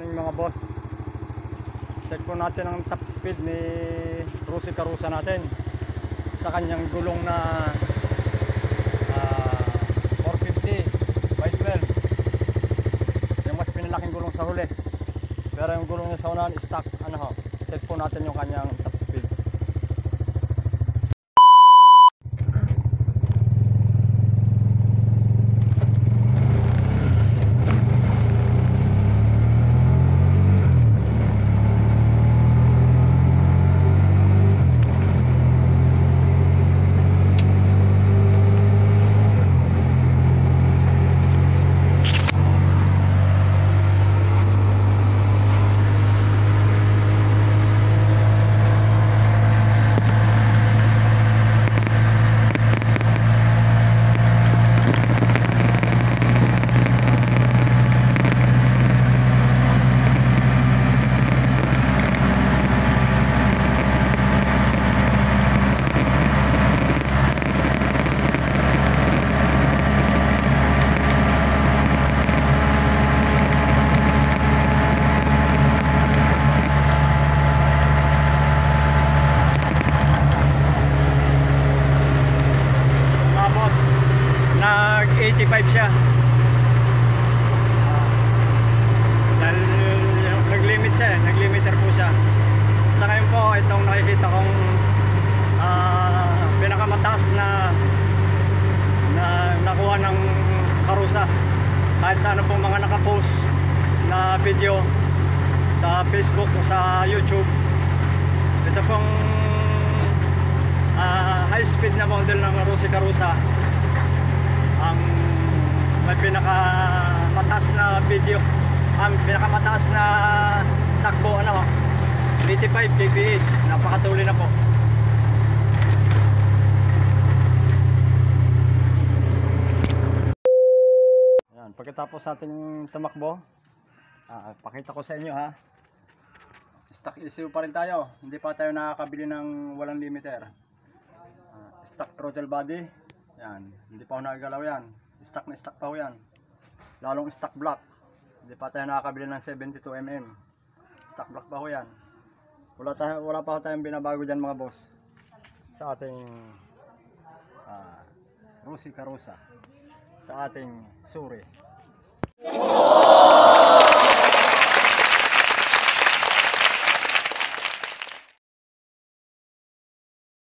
Morning mga boss. Check po natin ang top speed ni Rusi Karusa natin sa kanyang gulong na 450 by 12. Yung mas pinalaking gulong sa huli. Pero yung gulong niya sa unahan stock. Check po natin yung kanyang top speed. Nag 85 siya. Dahil nag-limit siya, nag-limiter po siya. Sa ngayon po, itong nakikita kong pinakamataas na nakuha ng Karusa. Kahit sa ano pong mga nakapost na video sa Facebook o sa YouTube. Ito pong high speed na model ng Rusi Karusa. Ang may pinakamataas na video, ang pinakamataas na takbo 85 kph. Napakatuloy na po. Ayan, pagkatapos ating tumakbo, pakita ko sa inyo stock issue pa rin tayo. Hindi pa tayo nakakabili ng walang limiter. Stock throttle body. Yan, hindi pa ako nagagalaw yan. Stock na stock pa ho yan. Lalong stock block. Hindi pa tayo nakakabili ng 72mm. Stock block pa ho yan. Wala pa tayong binabago dyan mga boss. Sa ating Rusi Karusa. Sa ating Suri.